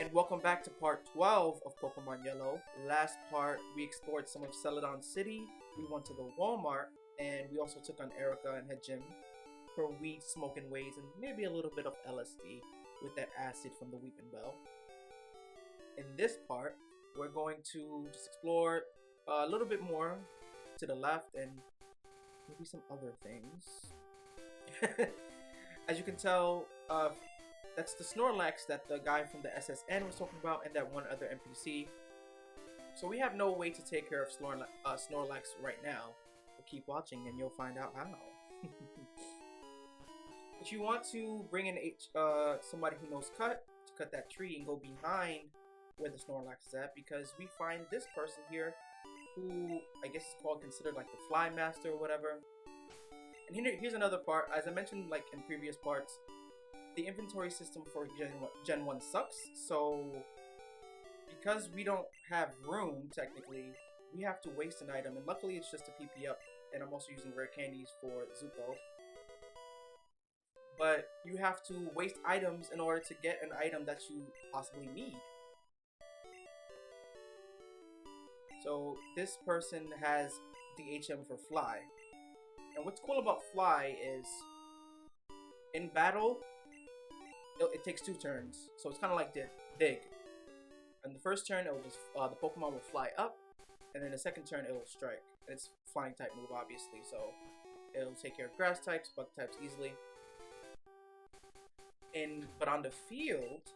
And welcome back to part 12 of Pokemon Yellow. Last part, we explored some of Celadon City, we went to the Walmart, and we also took on Erika and her gym for weed smoking ways and maybe a little bit of LSD with that acid from the Weeping Bell. In this part, we're going to just explore a little bit more to the left and maybe some other things. As you can tell, that's the Snorlax that the guy from the SSN was talking about, and that one other NPC. So we have no way to take care of Snorlax right now. But keep watching and you'll find out how. But you want to bring in somebody who knows to cut that tree and go behind where the Snorlax is at, because we find this person here who I guess is considered like the Fly Master or whatever. And here's another part. As I mentioned like in previous parts, the inventory system for Gen 1 sucks, so because we don't have room, technically, we have to waste an item, and luckily it's just a PP up, and I'm also using rare candies for Zuko. But you have to waste items in order to get an item that you possibly need. So this person has the HM for Fly. And what's cool about Fly is, in battle, it takes 2 turns, so it's kind of like Dig. And the first turn, it'll just the Pokemon will fly up, and then the second turn, it'll strike. And it's flying type move, obviously, so it'll take care of grass types, bug types easily. But on the field,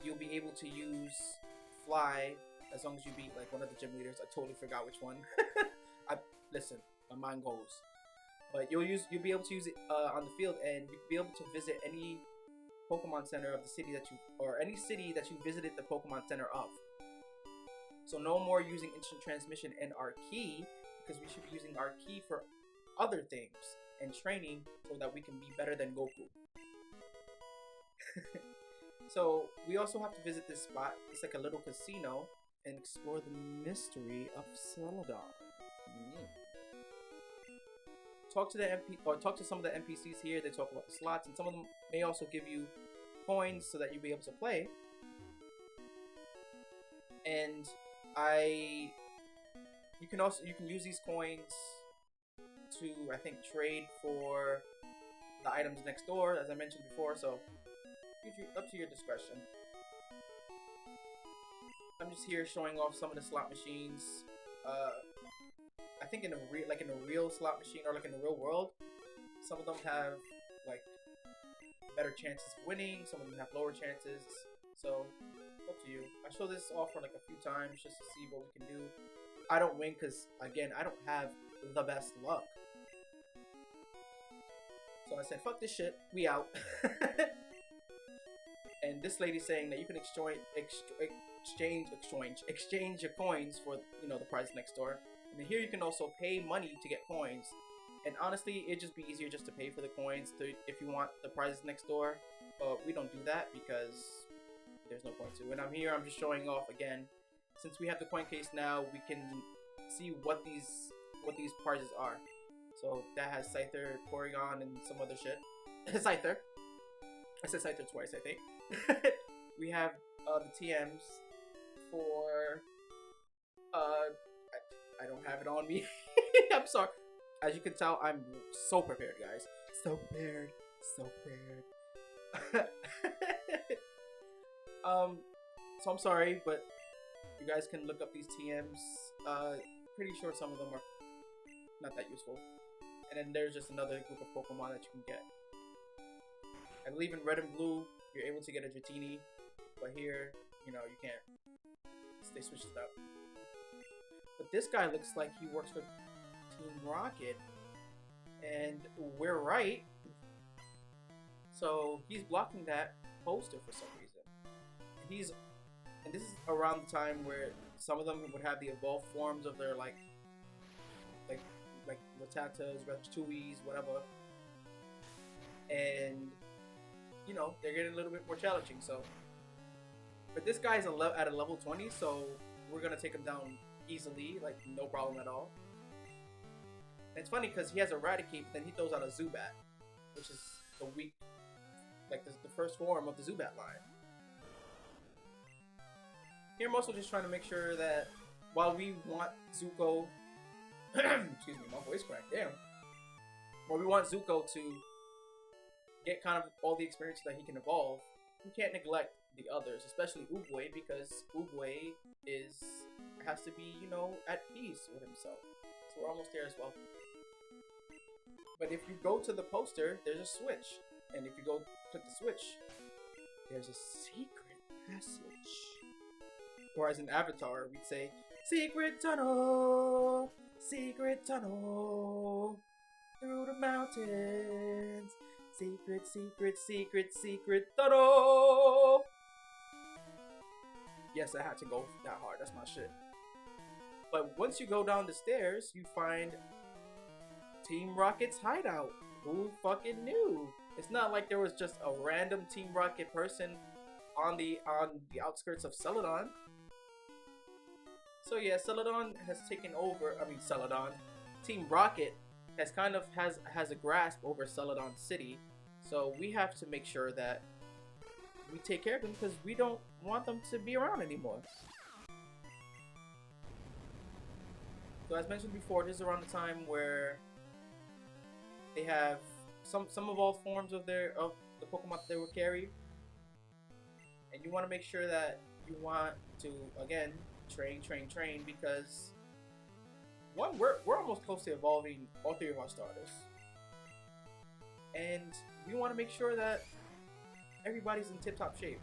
you'll be able to use Fly as long as you beat like one of the gym leaders. I totally forgot which one. Listen, my mind goes. But you'll be able to use it on the field, and you'll be able to visit any Pokemon Center of the city or any city that you visited the Pokemon Center of. So no more using instant transmission and our key, because we should be using our key for other things and training so that we can be better than Goku. So we also have to visit this spot. It's like a little casino, and explore the mystery of Celadon. Talk to some of the NPCs here. They talk about the slots, and some of them may also give you coins so that you'll be able to play. And you can use these coins to, I think, trade for the items next door, as I mentioned before. So up to your discretion. I'm just here showing off some of the slot machines. I think in a real slot machine, or like in the real world, some of them have like better chances of winning, some of them have lower chances, so up to you. I show this off for like a few times just to see what we can do. I don't win because, again, I don't have the best luck. So I said, fuck this shit, we out. And this lady's saying that you can exchange your coins for, the prize next door. And then here you can also pay money to get coins. And honestly, it'd just be easier just to pay for the coins if you want the prizes next door. But we don't do that because there's no point to. And I'm just showing off again. Since we have the coin case now, we can see what these prizes are. So that has Scyther, Porygon, and some other shit. Scyther. I said Scyther twice, I think. We have the TMs for I don't have it on me. I'm sorry. As you can tell, I'm so prepared, guys. So prepared. So I'm sorry, but you guys can look up these TMs. Pretty sure some of them are not that useful. And then there's just another group of Pokemon that you can get. I believe in Red and Blue, you're able to get a Dratini, but here, you can't. They switched it up. But this guy looks like he works for Team Rocket, and we're right. So he's blocking that poster for some reason. And this is around the time where some of them would have the evolved forms of their like Rattatas, Ratatouilles, whatever. And they're getting a little bit more challenging. So, but this guy's at a level 20, so we're gonna take him down easily, like no problem at all. And it's funny because he has Eradicate, but then he throws out a Zubat, which is the weak, like the first form of the Zubat line. Here I'm also just trying to make sure that while we want Zuko, excuse me, my voice cracked. Damn. While we want Zuko to get kind of all the experience that he can evolve, we can't neglect the others, especially Oogway, because Oogway has to be, you know, at peace with himself. So we're almost there as well. But if you go to the poster, there's a switch. And if you go click the switch, there's a secret passage. Or as an avatar, we'd say, secret tunnel, through the mountains, secret, secret, secret, secret tunnel. Yes, I had to go that hard, that's my shit. But once you go down the stairs, you find Team Rocket's hideout. Who fucking knew? It's not like there was just a random Team Rocket person on the outskirts of Celadon. So yeah, Celadon has taken over. I mean, Celadon. Team Rocket has a grasp over Celadon City. So we have to make sure that we take care of them because we don't want them to be around anymore. So as mentioned before, this is around the time where they have some evolved forms of the Pokemon that they will carry, and you want to make sure that you want to again train because one, we're almost close to evolving all three of our starters, and we want to make sure that everybody's in tip-top shape.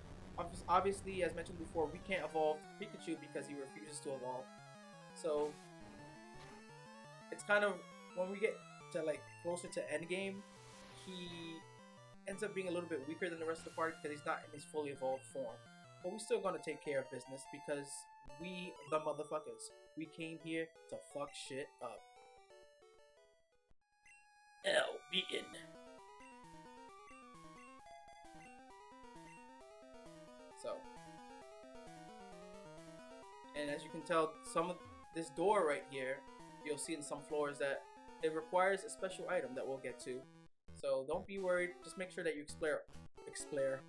Obviously, as mentioned before, we can't evolve Pikachu because he refuses to evolve. So it's kind of when we get to like closer to endgame, he ends up being a little bit weaker than the rest of the party because he's not in his fully evolved form. But we still gonna take care of business because we the motherfuckers. We came here to fuck shit up. L beaten. So, and as you can tell, some of this door right here, you'll see in some floors that it requires a special item that we'll get to. So don't be worried. Just make sure that you explore.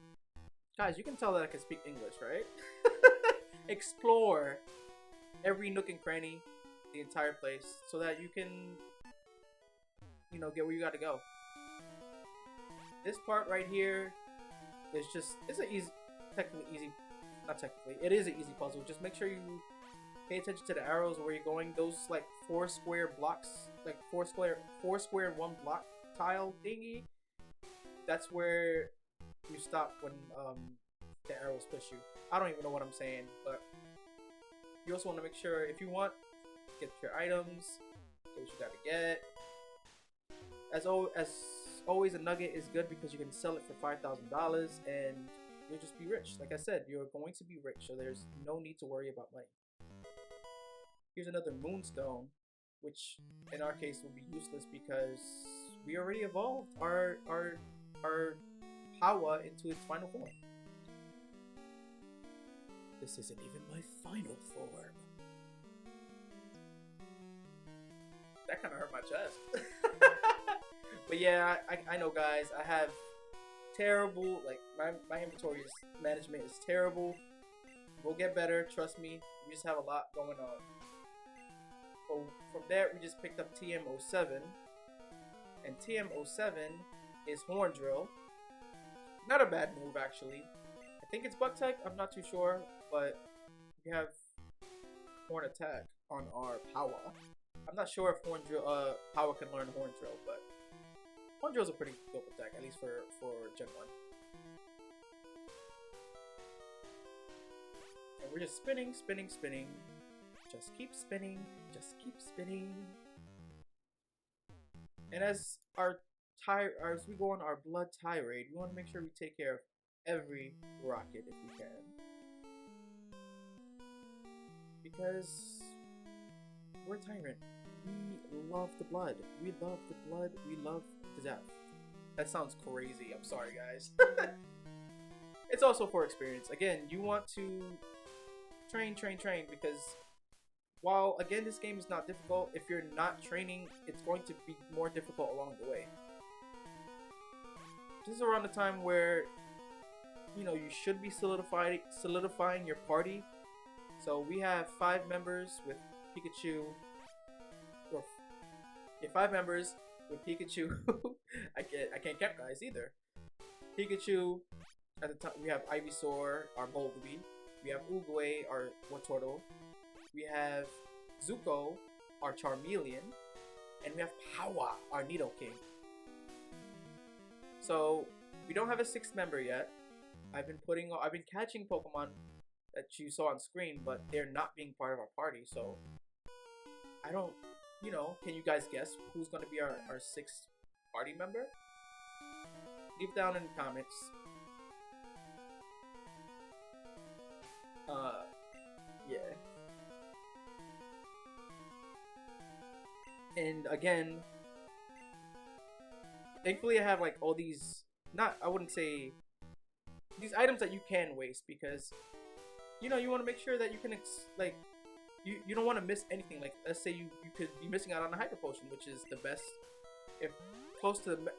Guys, you can tell that I can speak English, right? Explore every nook and cranny, the entire place, so that you can, you know, get where you got to go. This part right here is just, it's an easy, not technically, it is an easy puzzle. Just make sure you pay attention to the arrows where you're going. Those like four square blocks, like four square and one block tile thingy. That's where you stop when the arrows push you. I don't even know what I'm saying, but you also want to make sure if you want, get your items, get what you gotta get. As always, a nugget is good because you can sell it for $5,000 and you'll just be rich. Like I said, you're going to be rich, so there's no need to worry about money. Here's another moonstone, which in our case will be useless because we already evolved our Power into its final form. This isn't even my final form. That kind of hurt my chest. But yeah, I know, guys. I have terrible, like my inventory management is terrible. We'll get better, trust me. We just have a lot going on. So from there, we just picked up TM07, and TM07 is Horn Drill. Not a bad move, actually. I think it's Bug Type. I'm not too sure, but we have Horn Attack on our Power. I'm not sure if Power can learn Horn Drill, but Horn Drill's a pretty dope attack, at least for Gen 1. And we're just spinning. Just keep spinning. Just keep spinning. And as we go on our blood tirade, we want to make sure we take care of every rocket if we can. Because we're Tyrant. We love the blood. We love the blood. We love the death. That sounds crazy. I'm sorry, guys. It's also for experience. Again, you want to train because while, again, this game is not difficult, if you're not training, it's going to be more difficult along the way. This is around the time where, you know, you should be solidifying your party. So we have 5 members with Pikachu. Or, yeah, 5 members with Pikachu. I can't count guys either. Pikachu. At the top, we have Ivysaur, our Volibee. We have Oogway, our Wartortle. We have Zuko, our Charmeleon. And we have Powa, our Nidoking. So, we don't have a 6th member yet. I've been catching Pokemon that you saw on screen, but they're not being part of our party, so I don't, can you guys guess who's going to be our 6th party member? Leave down in the comments. Yeah. And again, thankfully I have like all these, I wouldn't say, these items that you can waste because, you want to make sure that you can, you don't want to miss anything. Like, let's say you could be missing out on a Hyper Potion, which is the best, if close to the,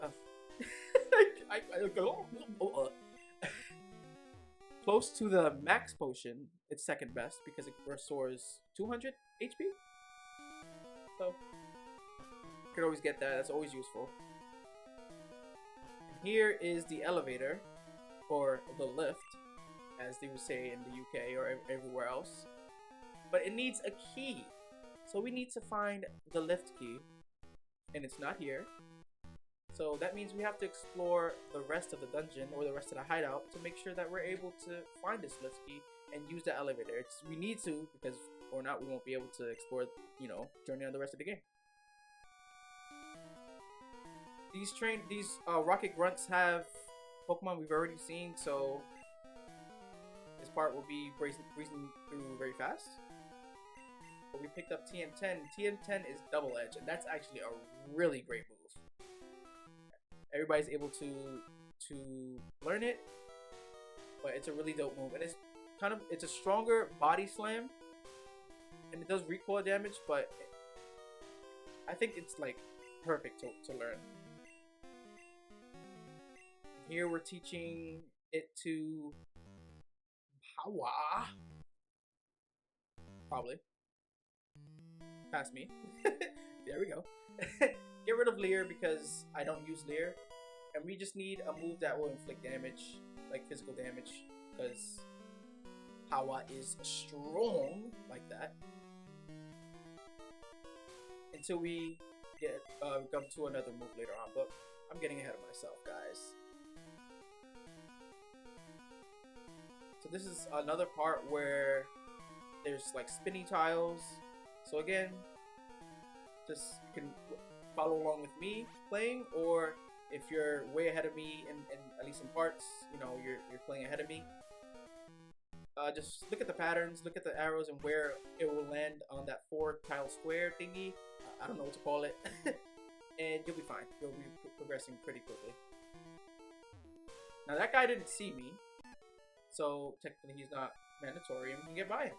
close to the max potion, it's 2nd best because it restores 200 HP. So, you could always get that. That's always useful. And here is the elevator, or the lift, as they would say in the UK or everywhere else. But it needs a key. So we need to find the lift key. And it's not here. So that means we have to explore the rest of the dungeon or the rest of the hideout to make sure that we're able to find this lift key and use the elevator. We need to, because or not we won't be able to explore, journey on the rest of the game. These rocket grunts have Pokemon we've already seen, so this part will be breezing through very fast. But we picked up TM10. TM10 is Double Edge, and that's actually a really great move. Everybody's able to learn it, but it's a really dope move, and it's a stronger body slam, and it does recoil damage, but I think it's like perfect to learn. Here we're teaching it to Powa. Probably. Past me. There we go. Get rid of Leer because I don't use Leer. And we just need a move that will inflict damage, like physical damage, because Powa is strong like that. Until we come to another move later on, but I'm getting ahead of myself, guys. So this is another part where there's like spinny tiles. So again, just you can follow along with me playing, or if you're way ahead of me in at least in parts, you're playing ahead of me. Just look at the patterns, look at the arrows, and where it will land on that 4-tile square thingy. I don't know what to call it. And you'll be fine. You'll be progressing pretty quickly. Now that guy didn't see me, so technically he's not mandatory, and we can get by him.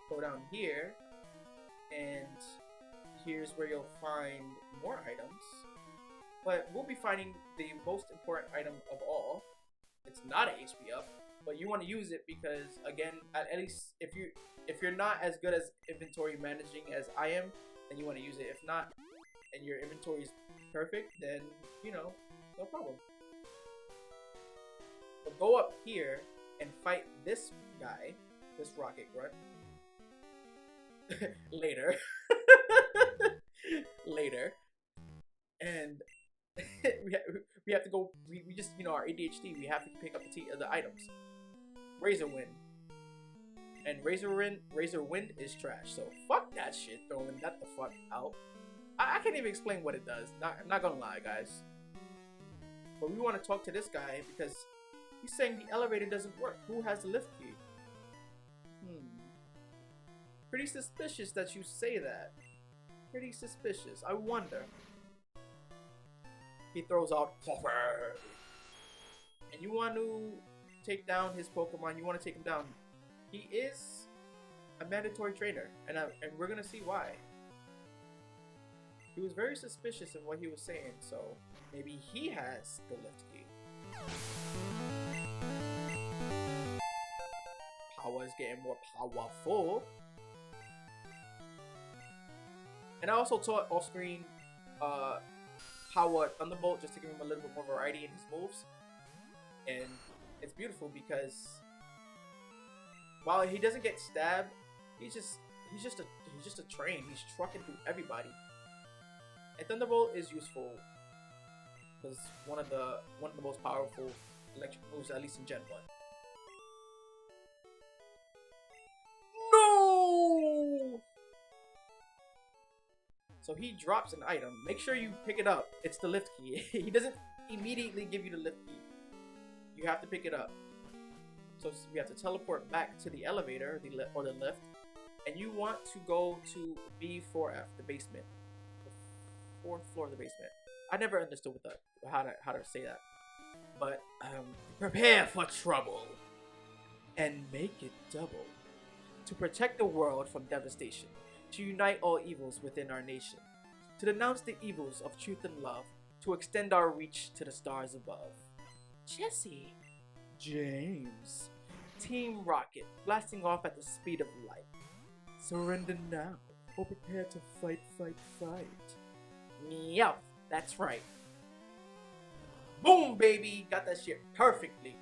Go down here, and here's where you'll find more items. But we'll be finding the most important item of all. It's not an HP up, but you want to use it because, again, at least if you're not as good as inventory managing as I am, then you want to use it. If not, and your inventory is perfect, then no problem. But go up here and fight this guy, this rocket grunt. Later. And we have to go. We just our ADHD. We have to pick up the items. Razor Wind, and Razor Wind is trash. So fuck that shit. Throwing that the fuck out. I can't even explain what it does. I'm not gonna lie, guys. But we want to talk to this guy because he's saying the elevator doesn't work. Who has the lift key? Pretty suspicious that you say that. Pretty suspicious. I wonder. He throws out Coffer. And you want to take down his Pokemon. You want to take him down. He is a mandatory trainer. And we're going to see why. He was very suspicious of what he was saying. So maybe he has the lift key. is getting more powerful. And I also taught off screen Power Thunderbolt just to give him a little bit more variety in his moves. And it's beautiful because while he doesn't get stabbed, he's just a train. He's trucking through everybody. And Thunderbolt is useful because one of the most powerful electric moves, at least in Gen 1. No! So he drops an item. Make sure you pick it up. It's the lift key. He doesn't immediately give you the lift key. You have to pick it up. So we have to teleport back to the elevator, or the lift, and you want to go to B4F, the basement, the 4th floor of the basement. I never understood how to say that, but prepare for trouble and make it double to protect the world from devastation, to unite all evils within our nation, to denounce the evils of truth and love, to extend our reach to the stars above. Jesse, James, Team Rocket, blasting off at the speed of light. Surrender now, or prepare to fight, fight, fight. Meow, that's right. Boom, baby, got that shit perfectly.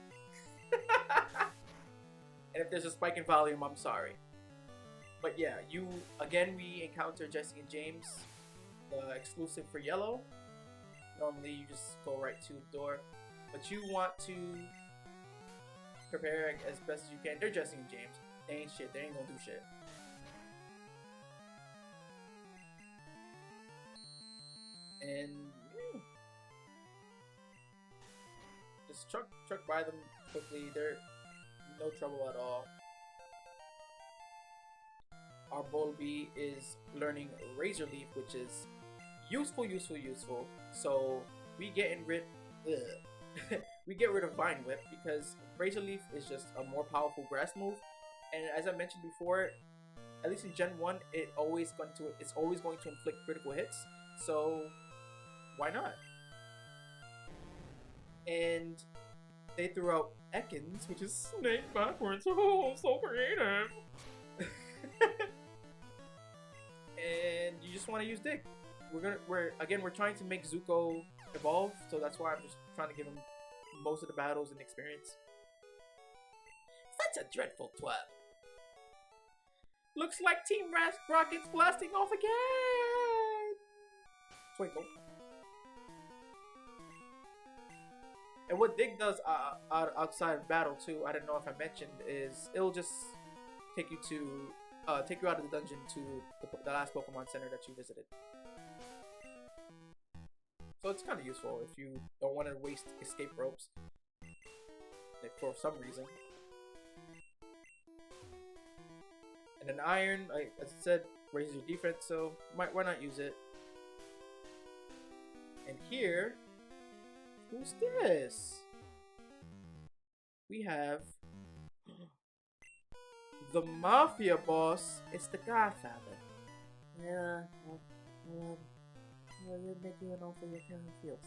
And if there's a spike in volume, I'm sorry. But yeah, we encounter Jesse and James, the exclusive for yellow. Normally you just go right to the door, but you want to prepare as best as you can. They're Jesse and James. They ain't shit. They ain't gonna do shit. And yeah. Just truck by them quickly. They're no trouble at all. Our Bulby is learning Razor Leaf, which is useful. So we get rid of Vine Whip because Razor Leaf is just a more powerful grass move. And as I mentioned before, at least in Gen 1, it's always going to inflict critical hits. So why not? And they threw out Ekans, which is snake backwards. Oh, so creative. And you just want to use Dig. We're trying to make Zuko evolve, so that's why I'm just trying to give him most of the battles and experience. Such a dreadful twat. Looks like Team Rocket's blasting off again. Twinkle. And what Dig does outside of battle too, I don't know if I mentioned, is it'll just take you out of the dungeon to the last Pokemon Center that you visited. So it's kind of useful if you don't want to waste escape ropes for some reason. And an Iron, as I said, raises your defense, so why not use it? And here, who's this? We have the Mafia boss. It's the Godfather. Yeah, you're making an offer your kind of feels.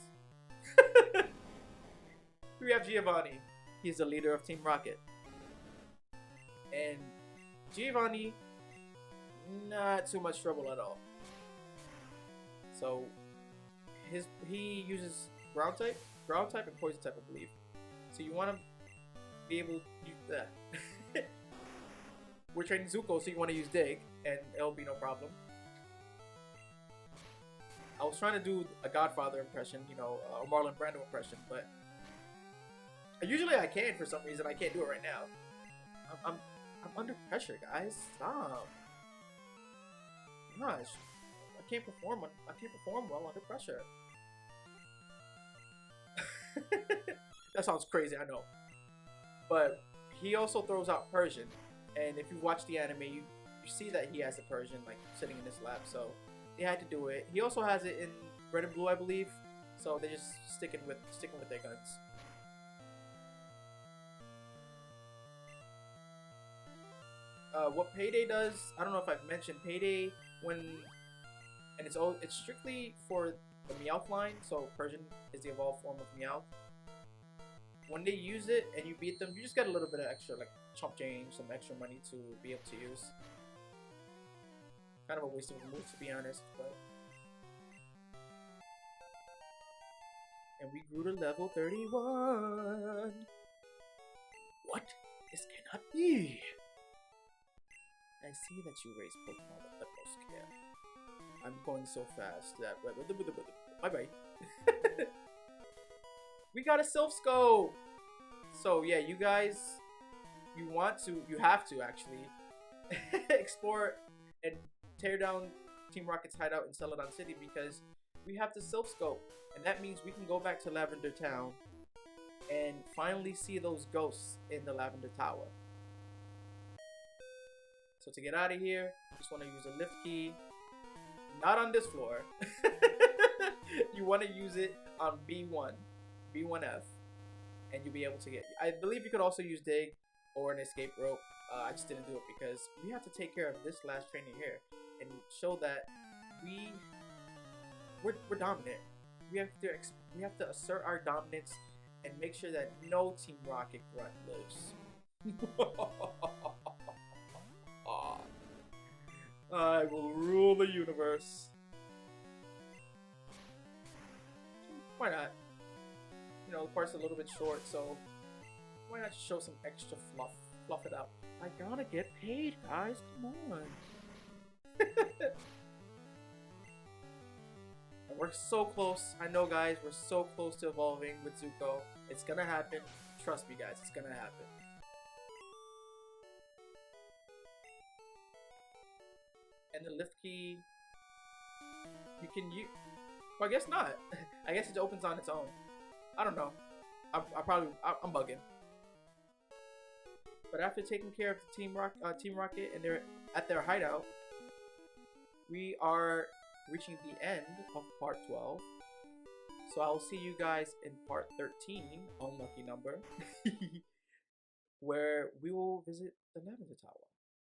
We have Giovanni. He's the leader of Team Rocket. And Giovanni, not too much trouble at all. So he uses ground type and poison type, I believe. So you want to be able to use that. We're training Zuko, so you want to use Dig, and it'll be no problem. I was trying to do a Godfather impression, a Marlon Brando impression, but usually I can. For some reason, I can't do it right now. I'm under pressure, guys. Stop. Gosh, I can't perform well under pressure. That sounds crazy, I know. But he also throws out Persian, and if you watch the anime, you see that he has a Persian sitting in his lap. So they had to do it. He also has it in Red and Blue, I believe. So they're just sticking with their guns. What Payday does, I don't know if I've mentioned Payday and it's strictly for the Meowth line. So Persian is the evolved form of Meowth. when they use it and you beat them, you just get a little bit of extra, like chump change, some extra money to be able to use. Kind of a waste of a move, to be honest, but. And we grew to level 31. What? This cannot be. I see that you raise Pokemon with utmost care. I'm going so fast that bye-bye. We got a Silph Scope! So yeah, you guys, you have to actually explore and tear down Team Rocket's hideout in Celadon City because we have the Silph Scope. And that means we can go back to Lavender Town and finally see those ghosts in the Lavender Tower. So to get out of here, just want to use a lift key. Not on this floor. You want to use it on B1, B1F, and you'll be able to get. I believe you could also use dig or an escape rope. I just didn't do it because we have to take care of this last trainer here and show that we're dominant. We have to assert our dominance and make sure that no Team Rocket grunt lives. I will rule the universe. Why not? You know, the part's a little bit short, so why not show some extra fluff? Fluff it up. I gotta get paid, guys. Come on. We're so close. I know, guys. We're so close to evolving with Zuko. It's gonna happen. Trust me, guys. It's gonna happen. And the lift key, you can use. Well, I guess not. I guess it opens on its own. I don't know. I'm bugging. But after taking care of the Team Rocket and they're at their hideout, we are reaching the end of part 12. So I will see you guys in part 13, unlucky number, where we will visit the Lavender Tower.